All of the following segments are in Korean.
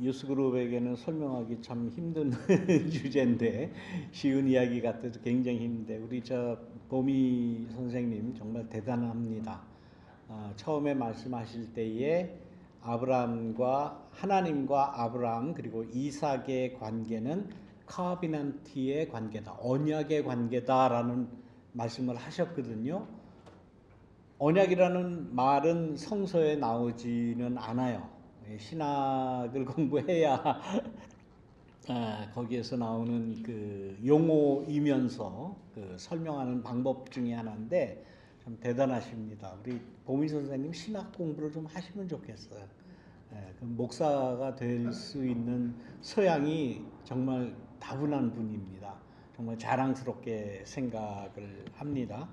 유스그룹에게는 설명하기 참 힘든 주제인데 쉬운 이야기 같아서 굉장히 힘든데 우리 저 보미 선생님 정말 대단합니다. 처음에 말씀하실 때에 아브라함과 하나님과 아브라함 그리고 이삭의 관계는 카비넌트의 관계다, 언약의 관계다라는 말씀을 하셨거든요. 언약이라는 말은 성서에 나오지는 않아요. 신학을 공부해야 거기에서 나오는 그 용어이면서 그 설명하는 방법 중에 하나인데 참 대단하십니다. 우리 보미 선생님 신학 공부를 좀 하시면 좋겠어요. 그 목사가 될 수 있는 소양이 정말 다분한 분입니다. 정말 자랑스럽게 생각을 합니다.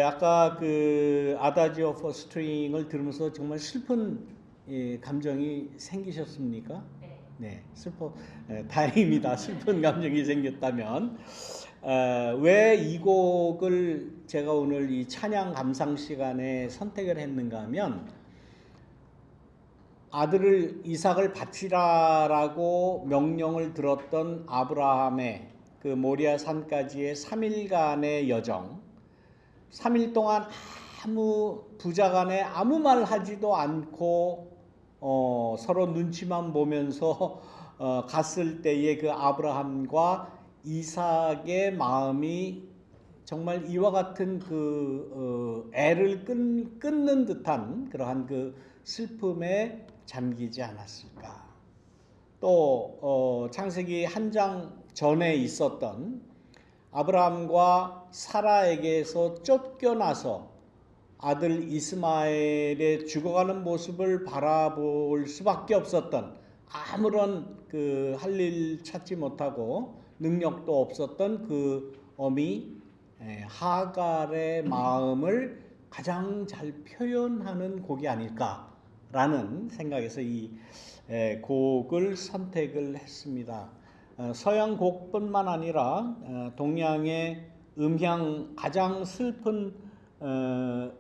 아까 그 아다지오 포 스트링을 들으면서 정말 슬픈 감정이 생기셨습니까? 네, 다행입니다. 슬픈 감정이 생겼다면. 왜 이 곡을 제가 오늘 이 찬양 감상 시간에 선택을 했는가 하면 아들을 이삭을 바치라라고 명령을 들었던 아브라함의 그 모리아 산까지의 3일간의 여정, 3일 동안 아무 부자간에 아무 말 하지도 않고 서로 눈치만 보면서 갔을 때의 그 아브라함과 이삭의 마음이 정말 이와 같은 그 애를 끊는 듯한 그러한 그 슬픔에 잠기지 않았을까. 또 창세기 한 장 전에 있었던 아브라함과 사라에게서 쫓겨나서 아들 이스마엘의 죽어가는 모습을 바라볼 수밖에 없었던, 아무런 그 할 일 찾지 못하고 능력도 없었던 그 어미 하갈의 마음을 가장 잘 표현하는 곡이 아닐까라는 생각에서 이 곡을 선택을 했습니다. 서양 곡뿐만 아니라 동양의 음향, 가장 슬픈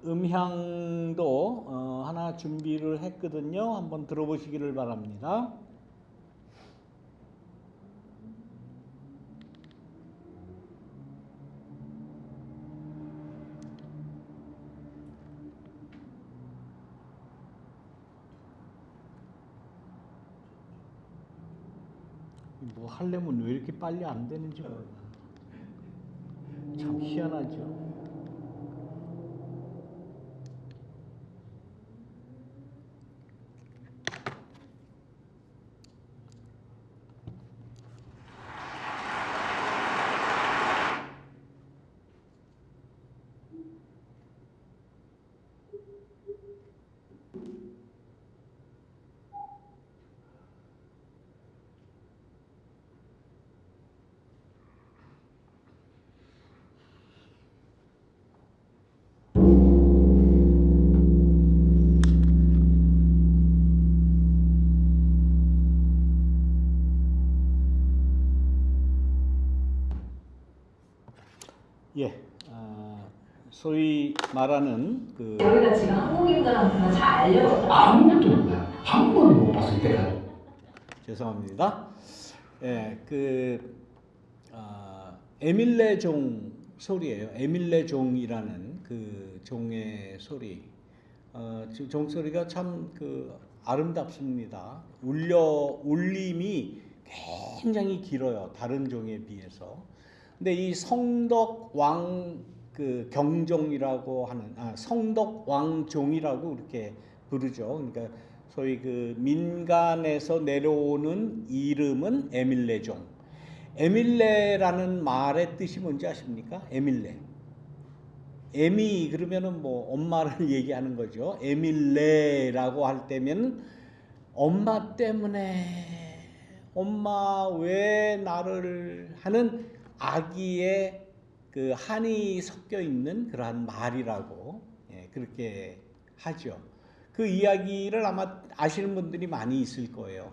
음향도 하나 준비를 했거든요. 한번 들어보시기를 바랍니다. 뭐 하려면 왜 이렇게 빨리 안 되는지 몰라. 참 희한하죠. 예, 소위 말하는 그 여기가 지금 한국인들한테는 잘 알려져. 아무것도 몰라요. 한 번도 못 봤을 때가. 죄송합니다. 예, 에밀레 종 소리예요. 에밀레 종이라는 그 종의 소리. 종 소리가 참 그 아름답습니다. 울림이 굉장히 길어요. 다른 종에 비해서. 근데 이 성덕왕 그 경종이라고 하는 성덕왕종이라고 그렇게 부르죠. 그러니까 소위 그 민간에서 내려오는 이름은 에밀레종. 에밀레라는 말의 뜻이 뭔지 아십니까? 에밀레. 에미 그러면은 뭐 엄마를 얘기하는 거죠. 에밀레라고 할 때면 엄마 때문에, 엄마 왜 나를 하는 아기의 그 한이 섞여 있는 그러한 말이라고 그렇게 하죠. 그 이야기를 아마 아시는 분들이 많이 있을 거예요.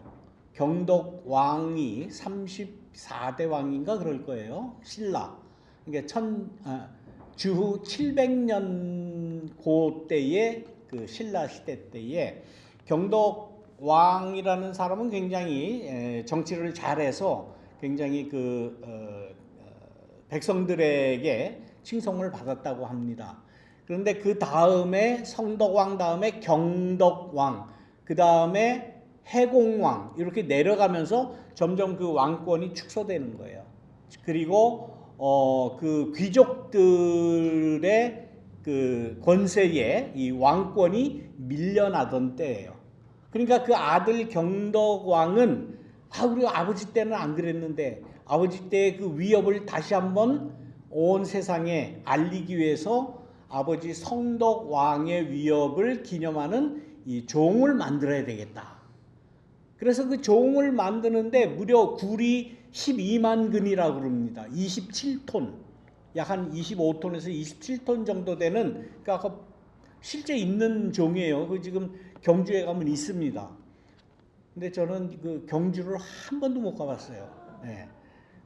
경덕 왕이 34대 왕인가 그럴 거예요. 신라. 그러니까 주후 700년 고때의 그 신라 시대 때에 경덕 왕이라는 사람은 굉장히 정치를 잘해서 굉장히 백성들에게 칭송을 받았다고 합니다. 그런데 그 다음에 성덕왕 다음에 경덕왕, 그 다음에 해공왕 이렇게 내려가면서 점점 그 왕권이 축소되는 거예요. 그리고 그 귀족들의 그 권세에 이 왕권이 밀려나던 때예요. 그러니까 그 아들 경덕왕은 우리 아버지 때는 안 그랬는데 아버지 때의 그 위협을 다시 한번 온 세상에 알리기 위해서 아버지 성덕왕의 위협을 기념하는 이 종을 만들어야 되겠다. 그래서 그 종을 만드는데 무려 굴이 12만 근이라고 그럽니다. 27톤. 약 한 25톤에서 27톤 정도 되는, 그러니까 실제 있는 종이에요. 그 지금 경주에 가면 있습니다. 근데 저는 그 경주를 한 번도 못 가봤어요. 네.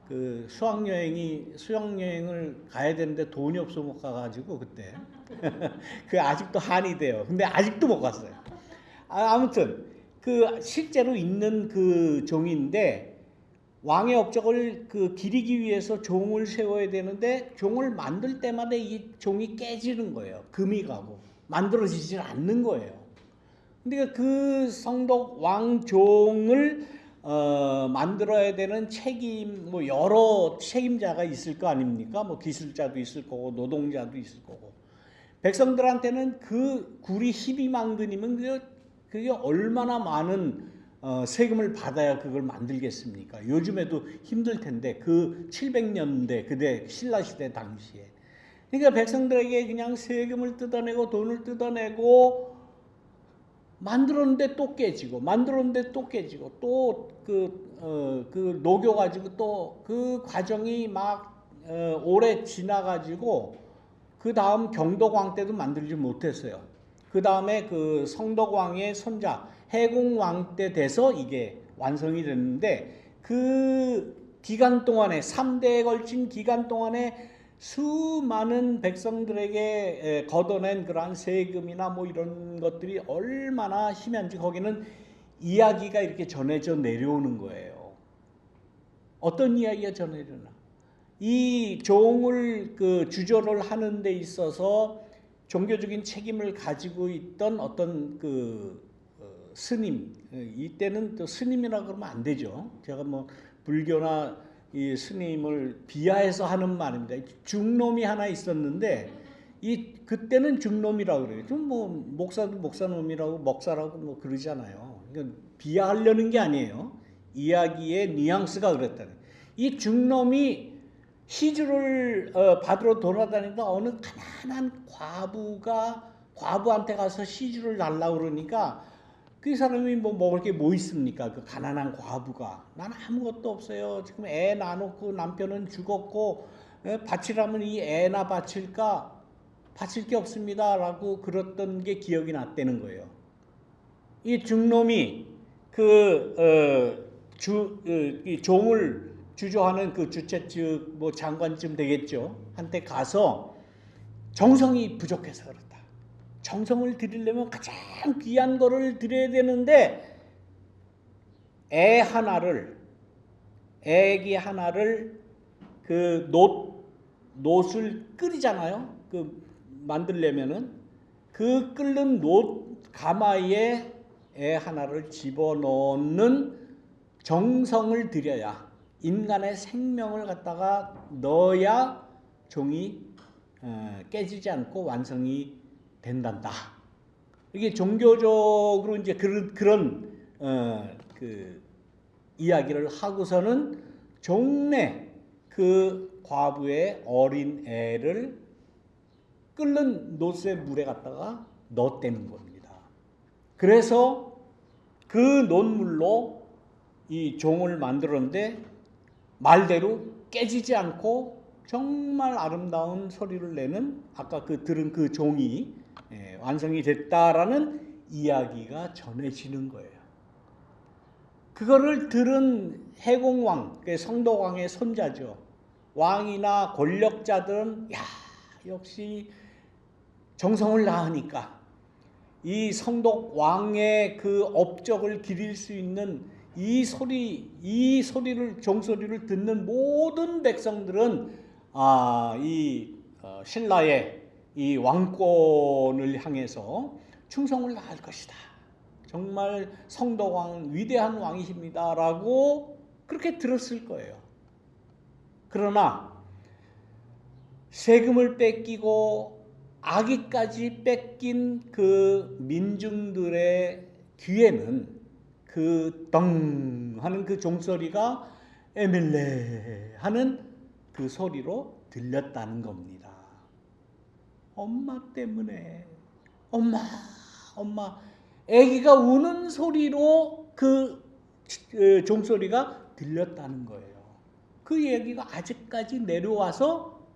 그 수학여행을 가야 되는데 돈이 없어 못 가가지고 그때 그 아직도 한이 돼요. 근데 아직도 못 갔어요. 아무튼 그 실제로 있는 그 종인데 왕의 업적을 그 기리기 위해서 종을 세워야 되는데 종을 만들 때마다 이 종이 깨지는 거예요. 금이 가고 만들어지질 않는 거예요. 근데 그 성덕 왕종을 만들어야 되는 책임, 뭐 여러 책임자가 있을 거 아닙니까? 뭐 기술자도 있을 거고 노동자도 있을 거고. 백성들한테는 그 굴이 12만 근이면 그게 얼마나 많은 세금을 받아야 그걸 만들겠습니까? 요즘에도 힘들 텐데 그 700년대 그때 신라시대 당시에. 그러니까 백성들에게 그냥 세금을 뜯어내고 돈을 뜯어내고 만들었는데 또 깨지고 만들었는데 또 깨지고 또 그 녹여가지고 또 그 과정이 막 오래 지나가지고 그 다음 경덕왕 때도 만들지 못했어요. 그 다음에 그 성덕왕의 손자 해공왕 때 돼서 이게 완성이 됐는데 그 기간 동안에 3대에 걸친 기간 동안에 수많은 백성들에게 걷어낸 그러한 세금이나 뭐 이런 것들이 얼마나 심한지 거기는 이야기가 이렇게 전해져 내려오는 거예요. 어떤 이야기가 전해지나? 이 종을 그 주조를 하는 데 있어서 종교적인 책임을 가지고 있던 어떤 그 스님, 이때는 또 스님이라 그러면 안 되죠. 제가 뭐 불교나 이 스님을 비하해서 하는 말입니다. 중놈이 하나 있었는데 그때는 중놈이라고 그래요. 좀 뭐 목사도 목사놈이라고 먹사라고 뭐 그러잖아요. 그러니까 비하하려는 게 아니에요. 이야기의 뉘앙스가 그랬다는. 이 중놈이 시주를 받으러 돌아다니다 어느 가난한 과부한테 가서 시주를 달라고 그러니까 그 사람이 뭐 먹을 게 뭐 있습니까? 그 가난한 과부가 난 아무것도 없어요. 지금 애 낳아놓고 남편은 죽었고 바치라면 이 애나 바칠까? 바칠 게 없습니다. 라고 그랬던 게 기억이 났다는 거예요. 이 중놈이 이 종을 주조하는 그 주체 즉 뭐 장관쯤 되겠죠. 한테 가서 정성이 부족해서 그렇다. 정성을 드리려면 가장 귀한 거를 드려야 되는데 애기 하나를 그 놋을 끓이잖아요. 그 만들려면은 그 끓는 놋 가마에 애 하나를 집어넣는 정성을 들여야 인간의 생명을 갖다가 넣어야 종이 깨지지 않고 완성이 된단다. 이게 종교적으로 이제 그런 그 이야기를 하고서는 종래 그 과부의 어린 애를 끓는 놋의 물에 갖다가 넣었다는 겁니다. 그래서 그 논물로 이 종을 만들었는데 말대로 깨지지 않고 정말 아름다운 소리를 내는 아까 들은 그 종이 완성이 됐다라는 이야기가 전해지는 거예요. 그거를 들은 해공왕, 성덕왕의 손자죠. 왕이나 권력자들은 역시 정성을 다하니까 이 성독 왕의 그 업적을 기릴 수 있는 이 소리를 종소리를 듣는 모든 백성들은 이 신라의 이 왕권을 향해서 충성을 다할 것이다. 정말 성독왕 위대한 왕이십니다라고 그렇게 들었을 거예요. 그러나 세금을 뺏기고 아기까지 뺏긴 그 민중들의 귀에는 그 덩 하는 그 종소리가 에밀레 하는 그 소리로 들렸다는 겁니다. 엄마 때문에 엄마 아기가 우는 소리로 그 종소리가 들렸다는 거예요. 그 얘기가 아직까지 내려와서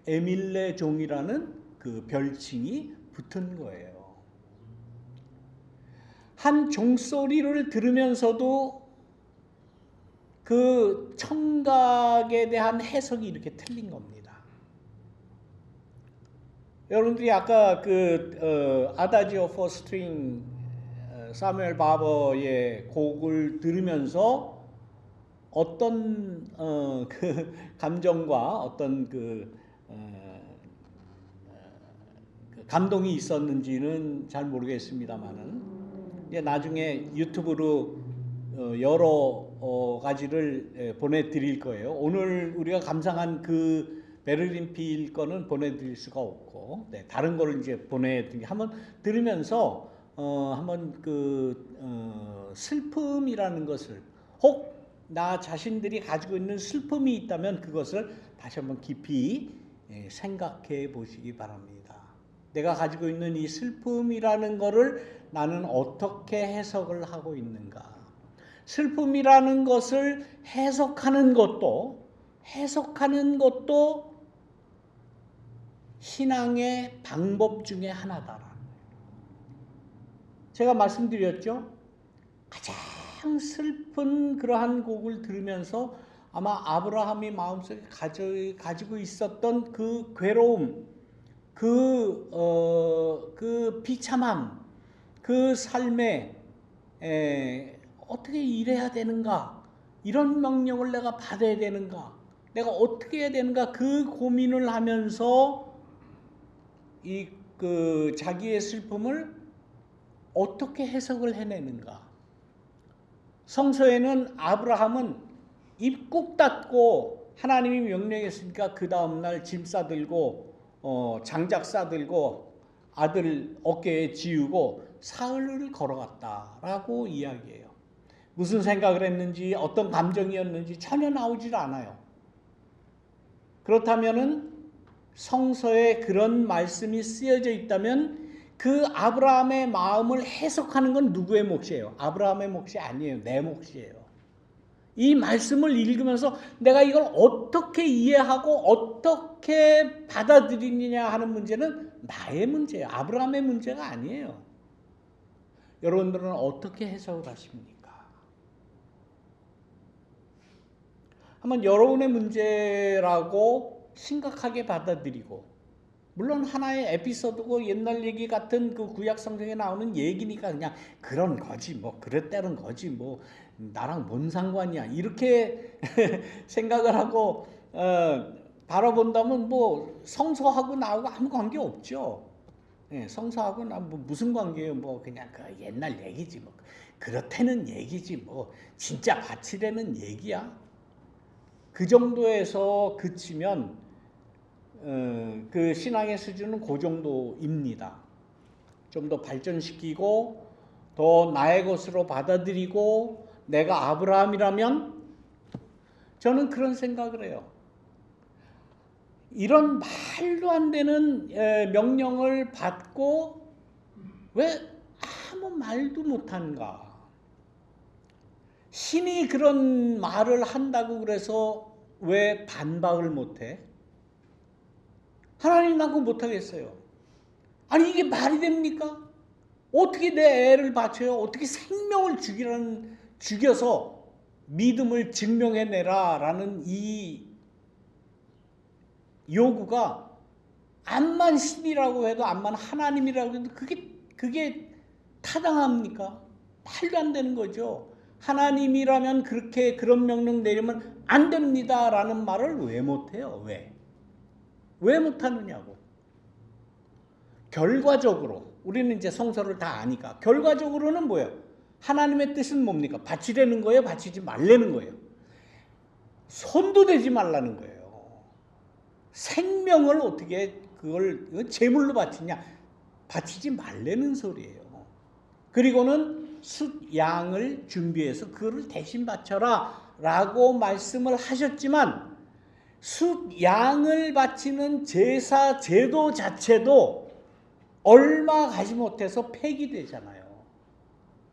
에밀레 종이라는 그 별칭이 붙은 거예요. 한 종소리를 들으면서도 그 청각에 대한 해석이 이렇게 틀린 겁니다. 여러분들이 아까 그 아다지오 포 스트링 사무엘 바버의 곡을 들으면서 어떤 그 감정과 어떤 그 감동이 있었는지는 잘 모르겠습니다만은 이제 나중에 유튜브로 여러 가지를 보내드릴 거예요. 오늘 우리가 감상한 그 베를린 필 거는 보내드릴 수가 없고, 네, 다른 거를 이제 한번 들으면서 한번 그 슬픔이라는 것을 혹 나 자신들이 가지고 있는 슬픔이 있다면 그것을 다시 한번 깊이 생각해 보시기 바랍니다. 내가 가지고 있는 이 슬픔이라는 거를 나는 어떻게 해석을 하고 있는가? 슬픔이라는 것을 해석하는 것도 신앙의 방법 중에 하나다라는 거예요. 제가 말씀드렸죠? 가장 슬픈 그러한 곡을 들으면서 아마 아브라함이 마음속에 가지고 있었던 그 괴로움, 그 비참함, 그 삶에 어떻게 일해야 되는가, 이런 명령을 내가 받아야 되는가, 내가 어떻게 해야 되는가, 그 고민을 하면서 그 자기의 슬픔을 어떻게 해석을 해내는가. 성서에는 아브라함은 입 꾹 닫고 하나님이 명령했으니까 그 다음날 짐 싸들고 장작 싸들고 아들 어깨에 지우고 사흘을 걸어갔다라고 이야기해요. 무슨 생각을 했는지 어떤 감정이었는지 전혀 나오질 않아요. 그렇다면은 성서에 그런 말씀이 쓰여져 있다면 그 아브라함의 마음을 해석하는 건 누구의 몫이에요? 아브라함의 몫이 아니에요. 내 몫이에요. 이 말씀을 읽으면서 내가 이걸 어떻게 이해하고 어떻게 받아들이느냐 하는 문제는 나의 문제예요. 아브라함의 문제가 아니에요. 여러분들은 어떻게 해석을 하십니까? 한번 여러분의 문제라고 심각하게 받아들이고, 물론 하나의 에피소드고 옛날 얘기 같은 그 구약 성경에 나오는 얘기니까 그냥 그런 거지 뭐 그랬다는 거지 뭐 나랑 뭔 상관이야 이렇게 생각을 하고 바라본다면 뭐 성서하고 나하고 아무 관계 없죠. 예, 성서하고 나 뭐 무슨 관계예요? 뭐 그냥 그 옛날 얘기지 뭐 그렇다는 얘기지 뭐 진짜 바치라는 얘기야. 그 정도에서 그치면 그 신앙의 수준은 그 정도입니다. 좀 더 발전시키고 더 나의 것으로 받아들이고 내가 아브라함이라면 저는 그런 생각을 해요. 이런 말도 안 되는 명령을 받고 왜 아무 말도 못한가? 신이 그런 말을 한다고 그래서 왜 반박을 못해? 하나님 난 그거 못하겠어요. 아니 이게 말이 됩니까? 어떻게 내 애를 바쳐요? 어떻게 생명을 죽여서 믿음을 증명해내라 라는 이 요구가 암만 신이라고 해도 암만 하나님이라고 해도 그게 타당합니까? 말도 안 되는 거죠. 하나님이라면 그렇게 그런 명령 내리면 안 됩니다라는 말을 왜 못해요? 왜 못하느냐고. 결과적으로 우리는 이제 성서를 다 아니까 결과적으로는 뭐예요? 하나님의 뜻은 뭡니까? 바치라는 거예요? 바치지 말라는 거예요? 손도 대지 말라는 거예요. 생명을 어떻게 그걸 제물로 바치냐? 바치지 말라는 소리예요. 그리고는 숫 양을 준비해서 그를 대신 바쳐라 라고 말씀을 하셨지만 숫 양을 바치는 제사 제도 자체도 얼마 가지 못해서 폐기되잖아요.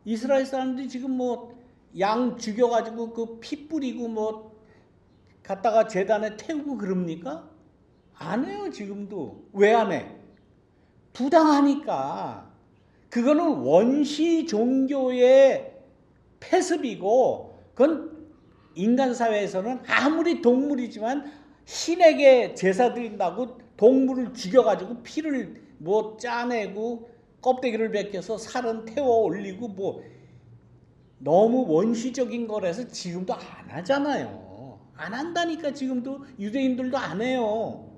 이스라엘 사람들이 지금 뭐 양 죽여가지고 그 피 뿌리고 뭐 갖다가 제단에 태우고 그럽니까? 안 해요, 지금도. 왜 안 해? 부당하니까. 그거는 원시 종교의 폐습이고, 그건 인간 사회에서는 아무리 동물이지만 신에게 제사 드린다고 동물을 죽여가지고 피를 뭐 짜내고 껍데기를 벗겨서 살은 태워 올리고 뭐 너무 원시적인 거라서 지금도 안 하잖아요. 안 한다니까. 지금도 유대인들도 안 해요.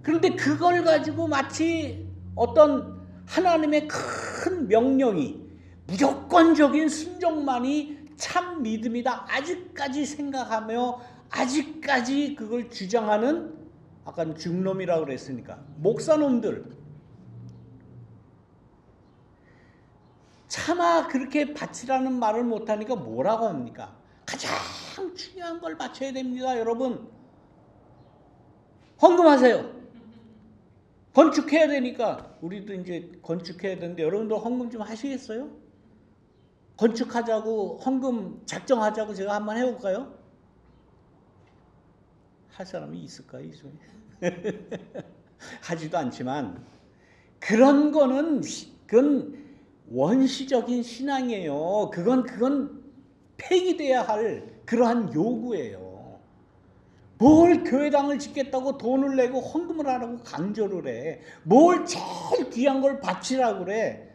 그런데 그걸 가지고 마치 어떤 하나님의 큰 명령이 무조건적인 순종만이 참 믿음이다 아직까지 생각하며 아직까지 그걸 주장하는 아까 중놈이라고 그랬으니까 목사놈들 차마 그렇게 바치라는 말을 못하니까 뭐라고 합니까? 가장 중요한 걸 바쳐야 됩니다. 여러분 헌금하세요. 건축해야 되니까 우리도 이제 건축해야 되는데 여러분들 헌금 좀 하시겠어요? 건축하자고 헌금 작정하자고 제가 한번 해볼까요? 할 사람이 있을까요? 이 중에? 하지도 않지만 그런 거는 그건 원시적인 신앙이에요. 그건 폐기돼야 할 그러한 요구예요. 뭘 교회당을 짓겠다고 돈을 내고 헌금을 하라고 강조를 해. 뭘 제일 귀한 걸 바치라고 그래.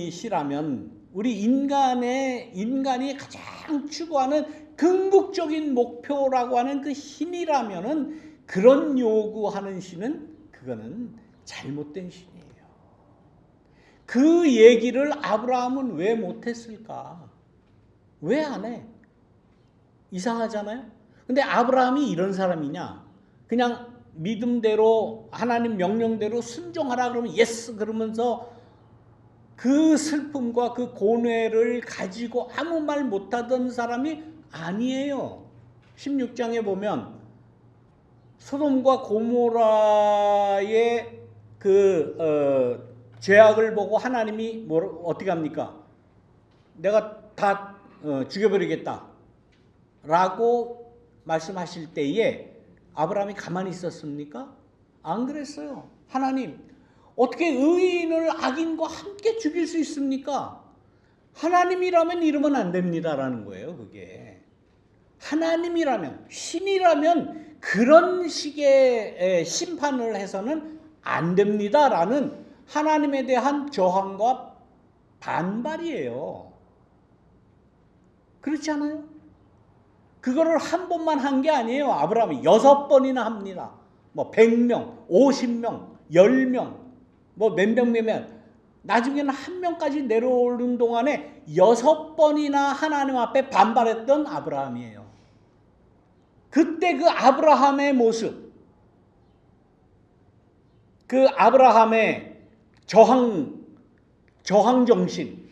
하나님이시라면 우리 인간이 가장 추구하는 궁극적인 목표라고 하는 그 힘이라면은 그런 요구하는 신은 그거는 잘못된 신이에요. 그 얘기를 아브라함은 왜 못했을까? 왜 안 해? 이상하잖아요. 근데 아브라함이 이런 사람이냐? 그냥 믿음대로 하나님 명령대로 순종하라 그러면 예스 그러면서 그 슬픔과 그 고뇌를 가지고 아무 말 못하던 사람이 아니에요. 16장에 보면 소돔과 고모라의 그 죄악을 보고 하나님이 어떻게 합니까? 내가 다 죽여버리겠다 라고 말씀하실 때에 아브라함이 가만히 있었습니까? 안 그랬어요. 하나님 어떻게 의인을 악인과 함께 죽일 수 있습니까? 하나님이라면 이러면 안 됩니다라는 거예요. 그게 하나님이라면 신이라면 그런 식의 심판을 해서는 안 됩니다라는 하나님에 대한 저항과 반발이에요. 그렇지 않아요? 그거를 한 번만 한 게 아니에요. 아브라함이 6번이나 합니다. 뭐 100명, 50명, 10명, 뭐 몇 명, 나중에는 한 명까지 내려오는 동안에 6번이나 하나님 앞에 반발했던 아브라함이에요. 그때 그 아브라함의 모습, 그 아브라함의 저항정신,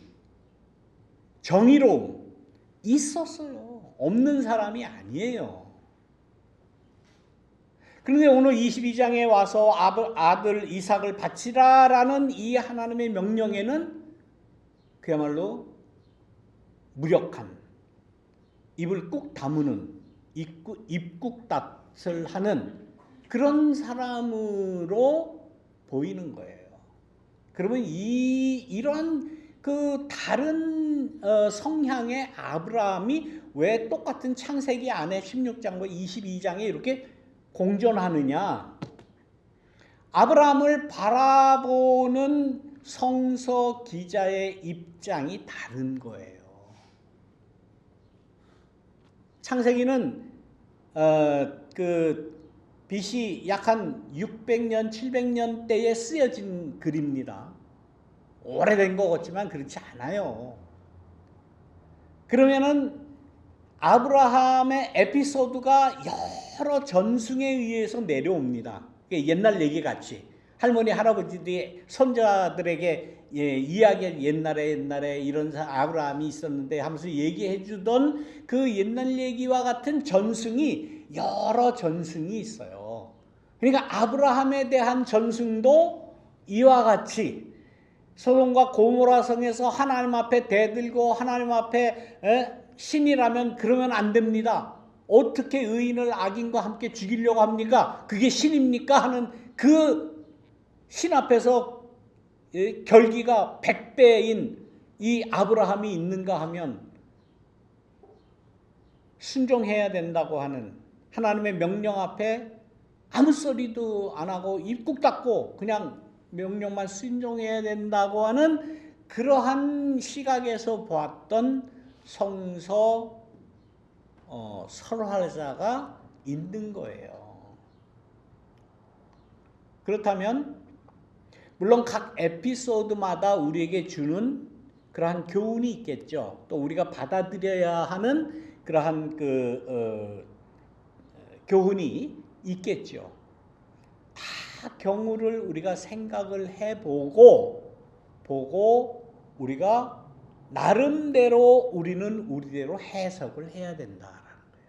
정의로움 있었어요. 없는 사람이 아니에요. 그런데 오늘 22장에 와서 아들 이삭을 바치라라는 이 하나님의 명령에는 그야말로 무력한, 입을 꾹 다무는, 입국닷을 하는 그런 사람으로 보이는 거예요. 그러면 이런 그 다른 성향의 아브라함이 왜 똑같은 창세기 안에 16장과 22장에 이렇게 공존하느냐? 아브라함을 바라보는 성서 기자의 입장이 다른 거예요. 창세기는 BC 약 한 600년, 700년 때에 쓰여진 글입니다. 오래된 것 같지만 그렇지 않아요. 그러면은 아브라함의 에피소드가 여러 전승에 의해서 내려옵니다. 옛날 얘기 같이 할머니, 할아버지들이 손자들에게 이야기 옛날에 이런 아브라함이 있었는데 하면서 얘기해 주던 그 옛날 얘기와 같은 전승이 여러 전승이 있어요. 그러니까 아브라함에 대한 전승도 이와 같이 소돔과 고모라 성에서 하나님 앞에 대들고 하나님 앞에 신이라면 그러면 안 됩니다. 어떻게 의인을 악인과 함께 죽이려고 합니까? 그게 신입니까? 하는 그 신 앞에서 결기가 100배인 이 아브라함이 있는가 하면 순종해야 된다고 하는 하나님의 명령 앞에 아무 소리도 안 하고 입 꾹 닫고 그냥 명령만 순종해야 된다고 하는 그러한 시각에서 보았던 성서 설화자가 있는 거예요. 그렇다면 물론 각 에피소드마다 우리에게 주는 그러한 교훈이 있겠죠. 또 우리가 받아들여야 하는 그러한 교훈이 있겠죠. 다 경우를 우리가 생각을 해보고 우리가 나름대로 우리는 우리대로 해석을 해야 된다라는 거예요.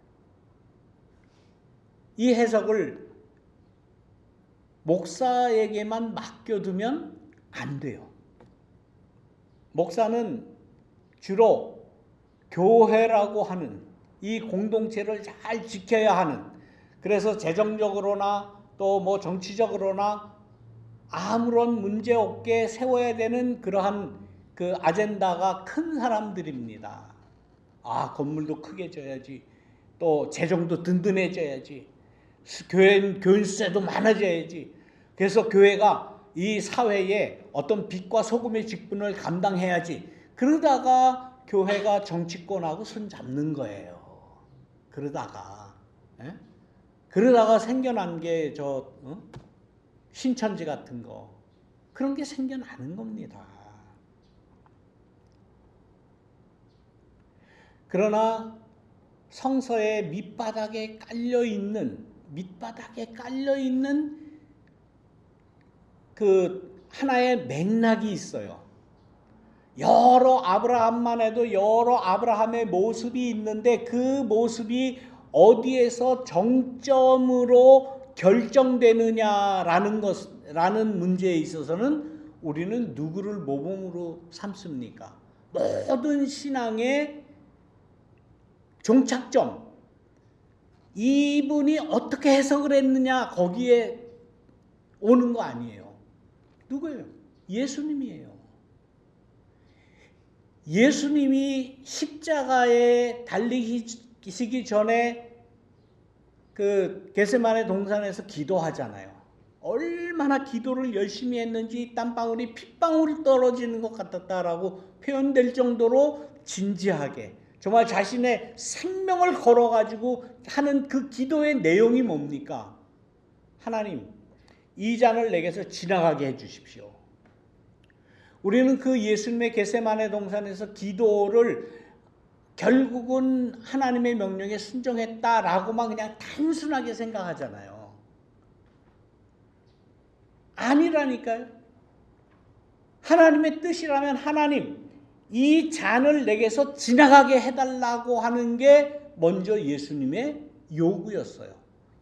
이 해석을 목사에게만 맡겨두면 안 돼요. 목사는 주로 교회라고 하는 이 공동체를 잘 지켜야 하는, 그래서 재정적으로나 또 뭐 정치적으로나 아무런 문제 없게 세워야 되는 그러한 그 아젠다가 큰 사람들입니다. 건물도 크게 져야지, 또 재정도 든든해져야지, 교인 수도 많아져야지. 그래서 교회가 이 사회에 어떤 빛과 소금의 직분을 감당해야지. 그러다가 교회가 정치권하고 손잡는 거예요. 그러다가 생겨난 게 신천지 같은 거, 그런 게 생겨나는 겁니다. 그러나 성서의 밑바닥에 깔려 있는 그 하나의 맥락이 있어요. 여러 아브라함만 해도 여러 아브라함의 모습이 있는데 그 모습이 어디에서 정점으로 결정되느냐라는 문제에 있어서는 우리는 누구를 모범으로 삼습니까? 모든 신앙의 종착점, 이분이 어떻게 해석을 했느냐 거기에 오는 거 아니에요. 누구예요? 예수님이에요. 예수님이 십자가에 달리시기 전에 그 겟세마네 동산에서 기도하잖아요. 얼마나 기도를 열심히 했는지 땀방울이 핏방울이 떨어지는 것 같았다라고 표현될 정도로 진지하게 정말 자신의 생명을 걸어가지고 하는 그 기도의 내용이 뭡니까? 하나님, 이 잔을 내게서 지나가게 해주십시오. 우리는 그 예수님의 겟세마네 동산에서 기도를 결국은 하나님의 명령에 순종했다라고만 그냥 단순하게 생각하잖아요. 아니라니까요. 하나님의 뜻이라면 하나님, 이 잔을 내게서 지나가게 해달라고 하는 게 먼저 예수님의 요구였어요.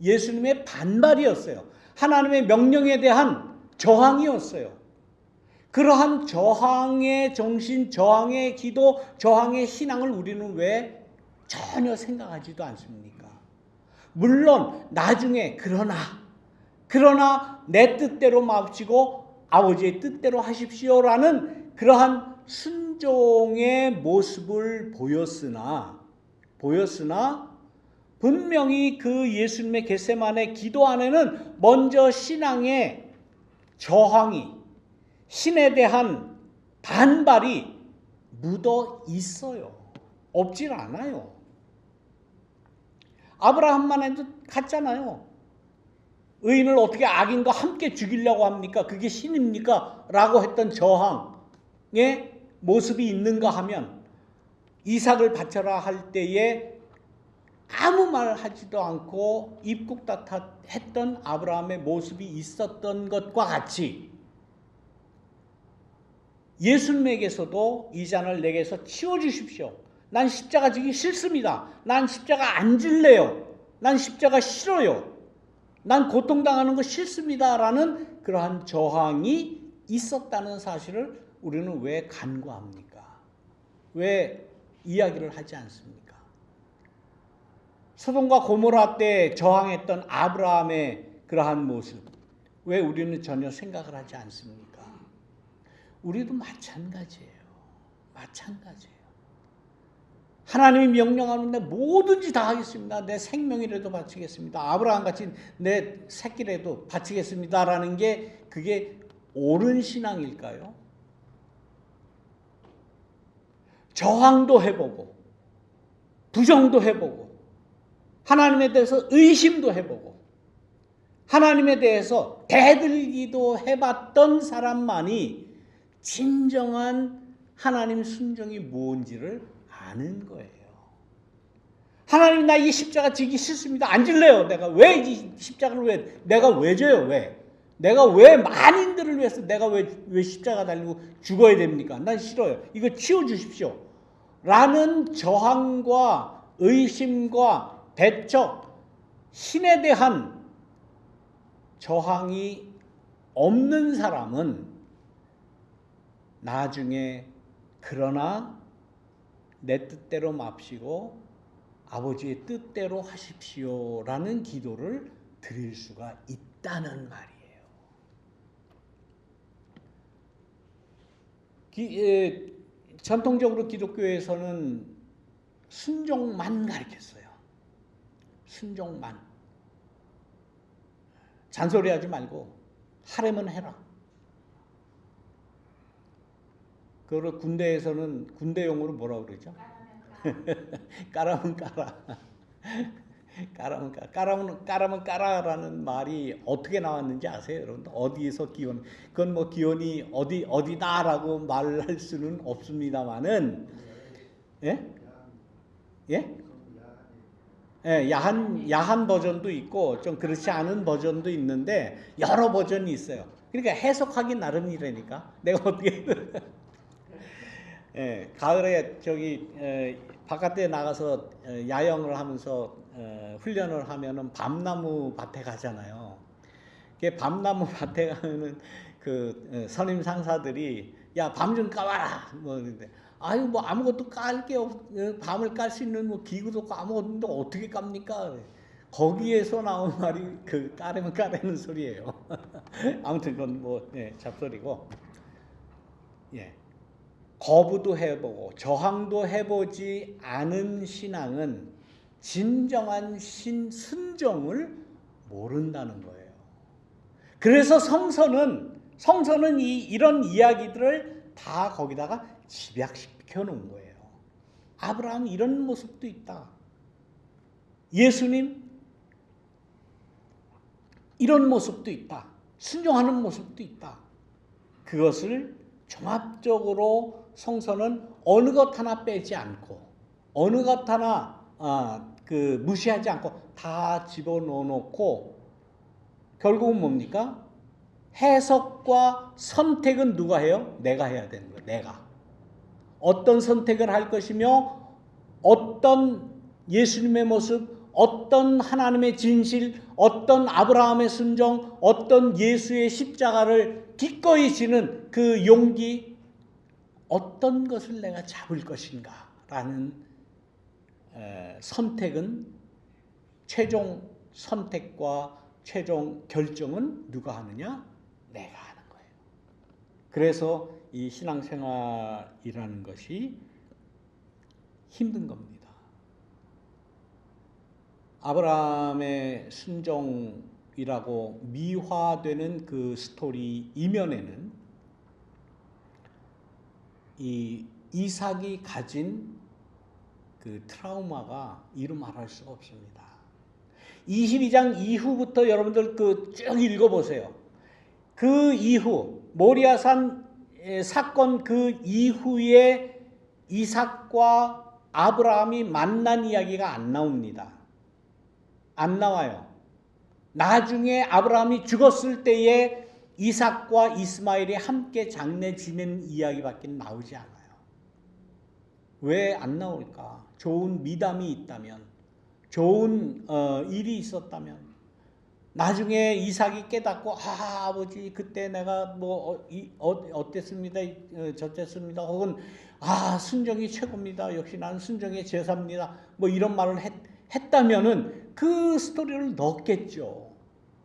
예수님의 반발이었어요. 하나님의 명령에 대한 저항이었어요. 그러한 저항의 정신, 저항의 기도, 저항의 신앙을 우리는 왜 전혀 생각하지도 않습니까? 물론 나중에 그러나 내 뜻대로 마치고 아버지의 뜻대로 하십시오라는 그러한 순종의 모습을 보였으나 분명히 그 예수님의 겟세마네 기도 안에는 먼저 신앙의 저항이, 신에 대한 반발이 묻어 있어요. 없질 않아요. 아브라함만 해도 같잖아요. 의인을 어떻게 악인과 함께 죽이려고 합니까? 그게 신입니까? 라고 했던 저항의 모습이 있는가 하면 이삭을 바쳐라 할 때에 아무 말 하지도 않고 입국다타 했던 아브라함의 모습이 있었던 것과 같이 예수님에게서도 이 잔을 내게서 치워주십시오. 난 십자가 지기 싫습니다. 난 십자가 안 질래요. 난 십자가 싫어요. 난 고통당하는 거 싫습니다. 라는 그러한 저항이 있었다는 사실을 우리는 왜 간과합니까? 왜 이야기를 하지 않습니까? 소돔과 고모라 때 저항했던 아브라함의 그러한 모습, 왜 우리는 전혀 생각을 하지 않습니까? 우리도 마찬가지예요. 마찬가지예요. 하나님이 명령하는데 뭐든지 다 하겠습니다. 내 생명이라도 바치겠습니다. 아브라함같이 내 새끼라도 바치겠습니다라는 게 그게 옳은 신앙일까요? 저항도 해보고 부정도 해보고 하나님에 대해서 의심도 해보고 하나님에 대해서 대들기도 해봤던 사람만이 진정한 하나님 순종이 뭔지를 아는 거예요. 하나님 나 이 십자가 지기 싫습니다. 안 질래요. 내가 왜 이 십자가를 내가 왜 져요? 왜? 내가 왜 만인들을 위해서 내가 왜 십자가 달리고 죽어야 됩니까? 난 싫어요. 이거 치워주십시오. 라는 저항과 의심과 배척, 신에 대한 저항이 없는 사람은 나중에 그러나 내 뜻대로 맙시고 아버지의 뜻대로 하십시오라는 기도를 드릴 수가 있다는 말이에요. 전통적으로 기독교에서는 순종만 가르쳤어요. 순종만. 잔소리하지 말고 하려면 해라. 그걸 군대에서는 군대용어로 뭐라고 그러죠? 까라면 까라. 까라면 까라라는 말이 어떻게 나왔는지 아세요, 여러분? 어디에서 기원? 그건 뭐 기원이 어디다라고 말할 수는 없습니다만은, 예? 예? 예, 야한 버전도 있고 좀 그렇지 않은 버전도 있는데 여러 버전이 있어요. 그러니까 해석하기 나름이라니까. 내가 어떻게 예, 가을에 바깥에 나가서 야영을 하면서 훈련을 하면은 밤나무 밭에 가잖아요. 밤나무 밭에 가면은 그 선임 상사들이 야, 밤 좀 까봐라. 뭐 그런데 아유 뭐 아무것도 깔 게 밤을 깔 수 있는 뭐 기구도 없고 아무것도 없는데 어떻게 깝니까? 거기에서 나온 말이 그 까르면 까라는 소리예요. 아무튼 그건 뭐 잡소리고. 예. 거부도 해보고 저항도 해보지 않은 신앙은 진정한 순종을 모른다는 거예요. 그래서 성서는 이런 이야기들을 다 거기다가 집약시켜 놓은 거예요. 아브라함 이런 모습도 있다. 예수님 이런 모습도 있다. 순종하는 모습도 있다. 그것을 종합적으로 성서는 어느 것 하나 빼지 않고 어느 것 하나 무시하지 않고 다 집어넣어 놓고 결국은 뭡니까? 해석과 선택은 누가 해요? 내가 해야 되는 거예요. 내가. 어떤 선택을 할 것이며 어떤 예수님의 모습, 어떤 하나님의 진실, 어떤 아브라함의 순종, 어떤 예수의 십자가를 기꺼이 지는 그 용기, 어떤 것을 내가 잡을 것인가 라는 선택은 최종 선택과 최종 결정은 누가 하느냐? 내가 하는 거예요. 그래서 이 신앙생활이라는 것이 힘든 겁니다. 아브라함의 순종 이라고 미화되는 그 스토리 이면에는 이 이삭이 가진 그 트라우마가 이루 말할 수가 없습니다. 22장 이후부터 여러분들 그 쭉 읽어보세요. 그 이후 모리아산 사건 그 이후에 이삭과 아브라함이 만난 이야기가 안 나옵니다. 안 나와요. 나중에 아브라함이 죽었을 때에 이삭과 이스마엘이 함께 장례 지낸 이야기밖에 나오지 않아요. 왜 안 나올까? 좋은 미담이 있다면, 좋은 일이 있었다면, 나중에 이삭이 깨닫고 아버지 그때 내가 뭐 어땠습니다, 저쨌습니다, 혹은 순종이 최고입니다, 역시 난 순종의 제사입니다, 뭐 이런 말을 했다면은 그 스토리를 넣겠죠.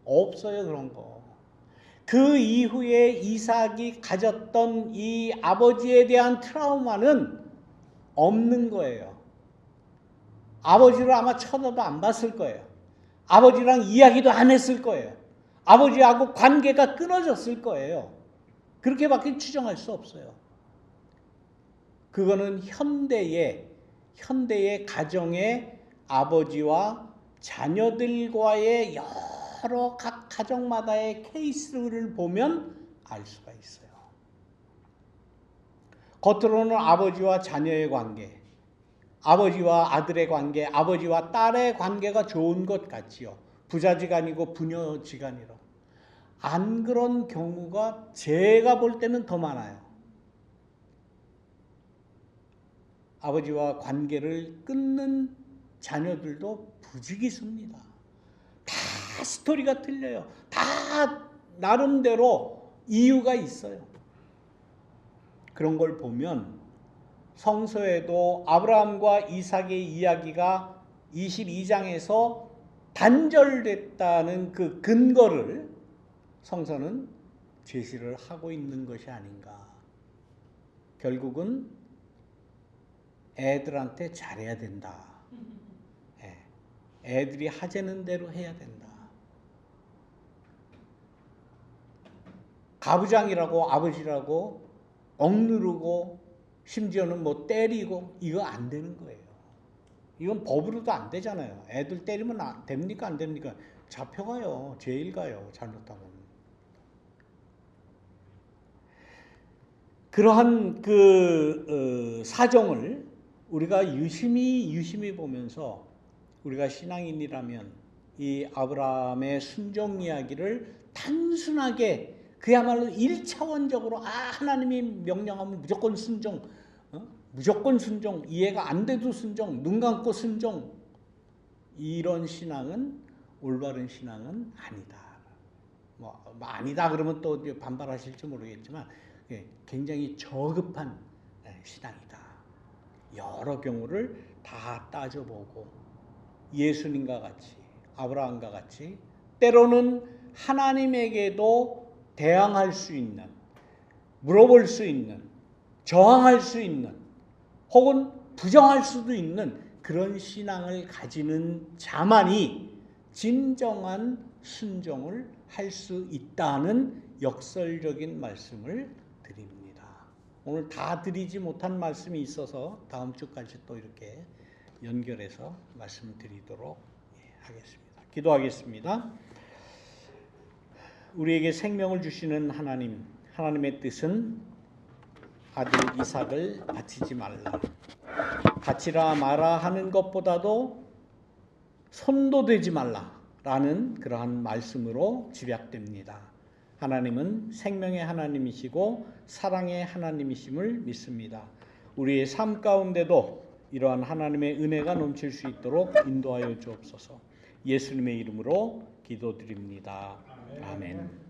없어요, 그런 거. 그 이후에 이삭이 가졌던 이 아버지에 대한 트라우마는 없는 거예요. 아버지를 아마 쳐다도 안 봤을 거예요. 아버지랑 이야기도 안 했을 거예요. 아버지하고 관계가 끊어졌을 거예요. 그렇게밖에 추정할 수 없어요. 그거는 현대의 가정의 아버지와 자녀들과의 여러 각 가정마다의 케이스를 보면 알 수가 있어요. 겉으로는 아버지와 자녀의 관계, 아버지와 아들의 관계, 아버지와 딸의 관계가 좋은 것 같지요. 부자지간이고 부녀지간이로. 안 그런 경우가 제가 볼 때는 더 많아요. 아버지와 관계를 끊는 자녀들도 부지기수입니다. 다 스토리가 틀려요. 다 나름대로 이유가 있어요. 그런 걸 보면 성서에도 아브라함과 이삭의 이야기가 22장에서 단절됐다는 그 근거를 성서는 제시를 하고 있는 것이 아닌가. 결국은 애들한테 잘해야 된다. 애들이 하자는 대로 해야 된다. 가부장이라고 아버지라고 억누르고 심지어는 뭐 때리고 이거 안 되는 거예요. 이건 법으로도 안 되잖아요. 애들 때리면 됩니까? 안 됩니까? 잡혀가요. 제일 가요. 잘못하면. 그러한 그 사정을 우리가 유심히 보면서 우리가 신앙인이라면 이 아브라함의 순종 이야기를 단순하게 그야말로 1차원적으로 하나님이 명령하면 무조건 순종, 무조건 순종, 이해가 안 돼도 순종, 눈 감고 순종, 이런 신앙은 올바른 신앙은 아니다. 뭐 아니다 그러면 또 반발하실지 모르겠지만 굉장히 저급한 신앙이다. 여러 경우를 다 따져보고 예수님과 같이 아브라함과 같이 때로는 하나님에게도 대항할 수 있는, 물어볼 수 있는, 저항할 수 있는, 혹은 부정할 수도 있는 그런 신앙을 가지는 자만이 진정한 순종을 할 수 있다는 역설적인 말씀을 드립니다. 오늘 다 드리지 못한 말씀이 있어서 다음 주까지 또 이렇게 연결해서 말씀드리도록 하겠습니다. 기도하겠습니다. 우리에게 생명을 주시는 하나님, 하나님의 뜻은 아들 이삭을 바치지 말라, 바치라 마라 하는 것보다도 손도 대지 말라라는 그러한 말씀으로 집약됩니다. 하나님은 생명의 하나님이시고 사랑의 하나님이심을 믿습니다. 우리의 삶 가운데도 이러한 하나님의 은혜가 넘칠 수 있도록 인도하여 주옵소서. 예수님의 이름으로 기도드립니다. 아멘.